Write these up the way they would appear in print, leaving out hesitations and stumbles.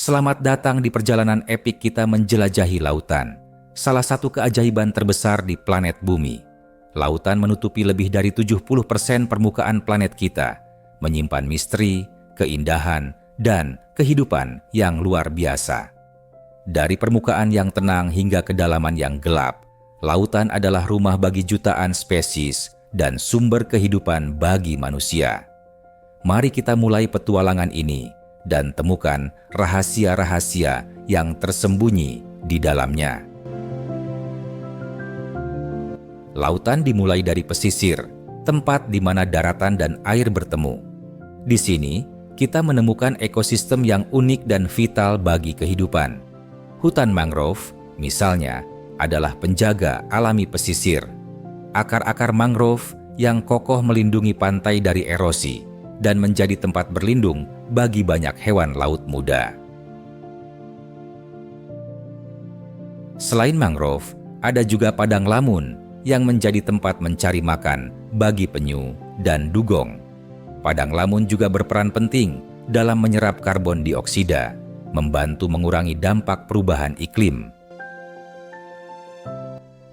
Selamat datang di perjalanan epik kita menjelajahi lautan, salah satu keajaiban terbesar di planet bumi. Lautan menutupi lebih dari 70% permukaan planet kita, menyimpan misteri, keindahan, dan kehidupan yang luar biasa. Dari permukaan yang tenang hingga kedalaman yang gelap, lautan adalah rumah bagi jutaan spesies dan sumber kehidupan bagi manusia. Mari kita mulai petualangan ini dan temukan rahasia-rahasia yang tersembunyi di dalamnya. Lautan dimulai dari pesisir, tempat di mana daratan dan air bertemu. Di sini, kita menemukan ekosistem yang unik dan vital bagi kehidupan. Hutan mangrove, misalnya, adalah penjaga alami pesisir. Akar-akar mangrove yang kokoh melindungi pantai dari erosi dan menjadi tempat berlindung bagi banyak hewan laut muda. Selain mangrove, ada juga padang lamun yang menjadi tempat mencari makan bagi penyu dan dugong. Padang lamun juga berperan penting dalam menyerap karbon dioksida, membantu mengurangi dampak perubahan iklim.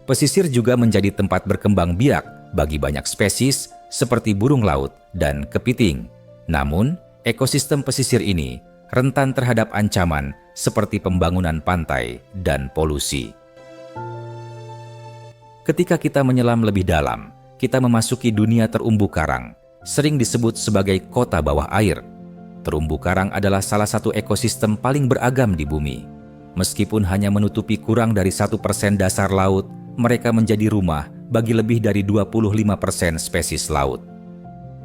Pesisir juga menjadi tempat berkembang biak bagi banyak spesies seperti burung laut dan kepiting. Namun, ekosistem pesisir ini rentan terhadap ancaman seperti pembangunan pantai dan polusi. Ketika kita menyelam lebih dalam, kita memasuki dunia terumbu karang, sering disebut sebagai kota bawah air. Terumbu karang adalah salah satu ekosistem paling beragam di bumi. Meskipun hanya menutupi kurang dari 1% dasar laut, mereka menjadi rumah bagi lebih dari 25% spesies laut.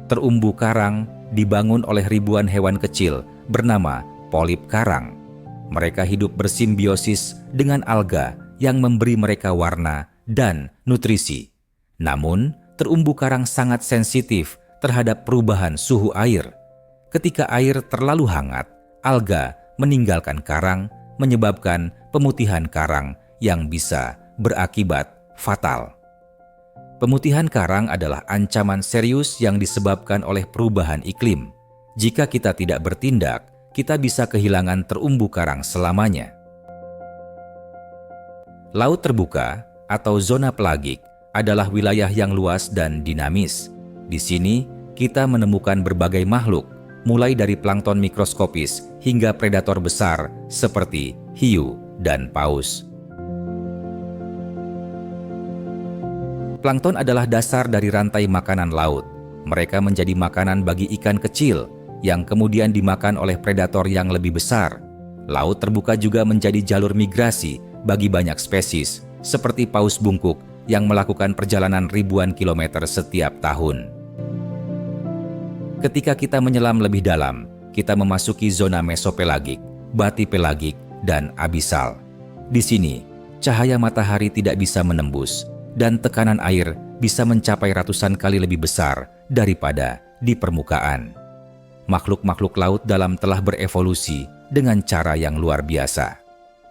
Terumbu karang dibangun oleh ribuan hewan kecil bernama polip karang. Mereka hidup bersimbiosis dengan alga yang memberi mereka warna dan nutrisi. Namun, terumbu karang sangat sensitif terhadap perubahan suhu air. Ketika air terlalu hangat, alga meninggalkan karang, menyebabkan pemutihan karang yang bisa berakibat fatal. Pemutihan karang adalah ancaman serius yang disebabkan oleh perubahan iklim. Jika kita tidak bertindak, kita bisa kehilangan terumbu karang selamanya. Laut terbuka atau zona pelagik adalah wilayah yang luas dan dinamis. Di sini, kita menemukan berbagai makhluk, mulai dari plankton mikroskopis hingga predator besar seperti hiu dan paus. Plankton adalah dasar dari rantai makanan laut. Mereka menjadi makanan bagi ikan kecil yang kemudian dimakan oleh predator yang lebih besar. Laut terbuka juga menjadi jalur migrasi bagi banyak spesies, seperti paus bungkuk yang melakukan perjalanan ribuan kilometer setiap tahun. Ketika kita menyelam lebih dalam, kita memasuki zona mesopelagik, batipelagik, dan abisal. Di sini, cahaya matahari tidak bisa menembus, dan tekanan air bisa mencapai ratusan kali lebih besar daripada di permukaan. Makhluk-makhluk laut dalam telah berevolusi dengan cara yang luar biasa.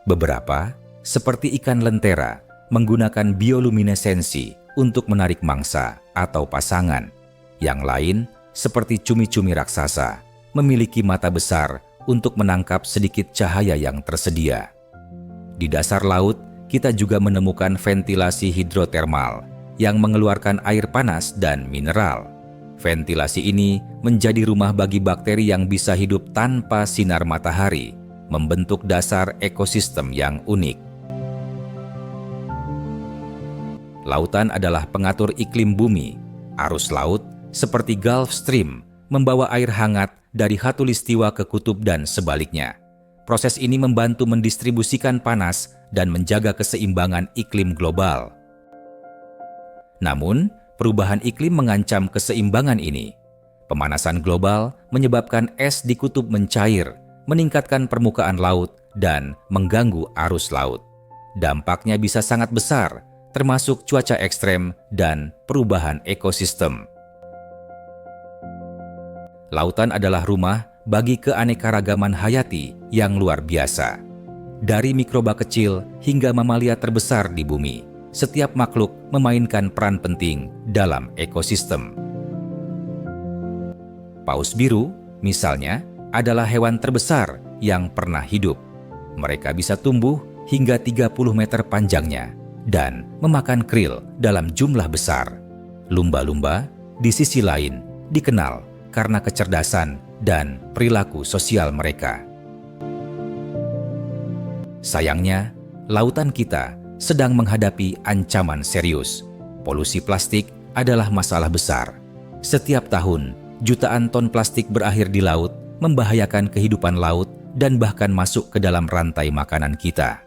Beberapa, seperti ikan lentera, menggunakan bioluminesensi untuk menarik mangsa atau pasangan. Yang lain, seperti cumi-cumi raksasa, memiliki mata besar untuk menangkap sedikit cahaya yang tersedia. Di dasar laut, kita juga menemukan ventilasi hidrotermal yang mengeluarkan air panas dan mineral. Ventilasi ini menjadi rumah bagi bakteri yang bisa hidup tanpa sinar matahari, membentuk dasar ekosistem yang unik. Lautan adalah pengatur iklim bumi. Arus laut, seperti Gulf Stream, membawa air hangat dari khatulistiwa ke kutub dan sebaliknya. Proses ini membantu mendistribusikan panas dan menjaga keseimbangan iklim global. Namun, perubahan iklim mengancam keseimbangan ini. Pemanasan global menyebabkan es di kutub mencair, meningkatkan permukaan laut, dan mengganggu arus laut. Dampaknya bisa sangat besar, termasuk cuaca ekstrem dan perubahan ekosistem. Lautan adalah rumah bagi keanekaragaman hayati yang luar biasa. Dari mikroba kecil hingga mamalia terbesar di bumi, setiap makhluk memainkan peran penting dalam ekosistem. Paus biru, misalnya, adalah hewan terbesar yang pernah hidup. Mereka bisa tumbuh hingga 30 meter panjangnya dan memakan krill dalam jumlah besar. Lumba-lumba di sisi lain dikenal karena kecerdasan dan perilaku sosial mereka. Sayangnya, lautan kita sedang menghadapi ancaman serius. Polusi plastik adalah masalah besar. Setiap tahun, jutaan ton plastik berakhir di laut, membahayakan kehidupan laut dan bahkan masuk ke dalam rantai makanan kita.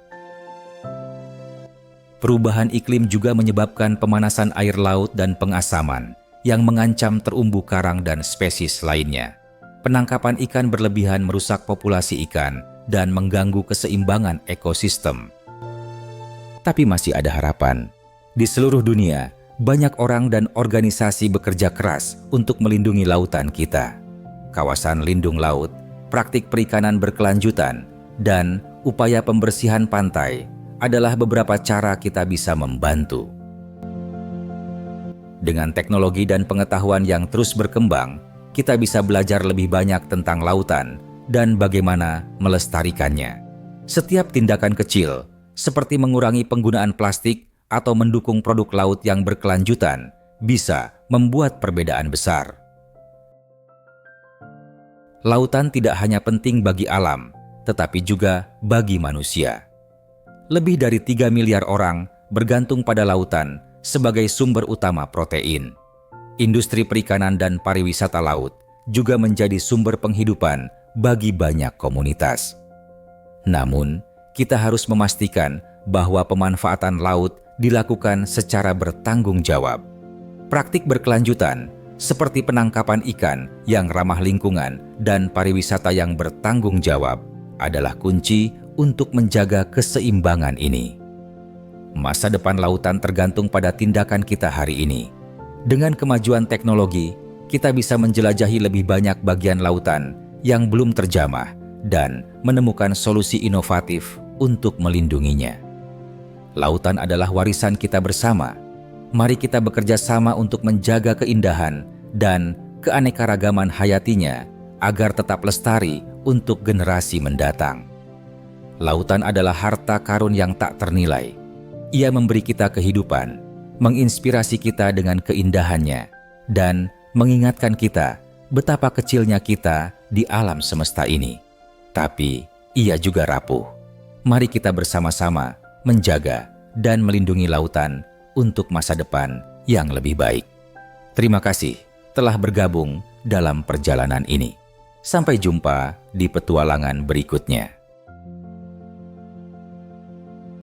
Perubahan iklim juga menyebabkan pemanasan air laut dan pengasaman yang mengancam terumbu karang dan spesies lainnya. Penangkapan ikan berlebihan merusak populasi ikan dan mengganggu keseimbangan ekosistem. Tapi masih ada harapan. Di seluruh dunia, banyak orang dan organisasi bekerja keras untuk melindungi lautan kita. Kawasan lindung laut, praktik perikanan berkelanjutan, dan upaya pembersihan pantai adalah beberapa cara kita bisa membantu. Dengan teknologi dan pengetahuan yang terus berkembang, kita bisa belajar lebih banyak tentang lautan dan bagaimana melestarikannya. Setiap tindakan kecil, seperti mengurangi penggunaan plastik atau mendukung produk laut yang berkelanjutan, bisa membuat perbedaan besar. Lautan tidak hanya penting bagi alam, tetapi juga bagi manusia. Lebih dari 3 miliar orang bergantung pada lautan sebagai sumber utama protein. Industri perikanan dan pariwisata laut juga menjadi sumber penghidupan bagi banyak komunitas. Namun, kita harus memastikan bahwa pemanfaatan laut dilakukan secara bertanggung jawab. Praktik berkelanjutan seperti penangkapan ikan yang ramah lingkungan dan pariwisata yang bertanggung jawab adalah kunci untuk menjaga keseimbangan ini. Masa depan lautan tergantung pada tindakan kita hari ini. Dengan kemajuan teknologi, kita bisa menjelajahi lebih banyak bagian lautan yang belum terjamah dan menemukan solusi inovatif untuk melindunginya. Lautan adalah warisan kita bersama. Mari kita bekerja sama untuk menjaga keindahan dan keanekaragaman hayatinya agar tetap lestari untuk generasi mendatang. Lautan adalah harta karun yang tak ternilai. Ia memberi kita kehidupan, menginspirasi kita dengan keindahannya, dan mengingatkan kita betapa kecilnya kita di alam semesta ini. Tapi ia juga rapuh. Mari kita bersama-sama menjaga dan melindungi lautan untuk masa depan yang lebih baik. Terima kasih telah bergabung dalam perjalanan ini. Sampai jumpa di petualangan berikutnya.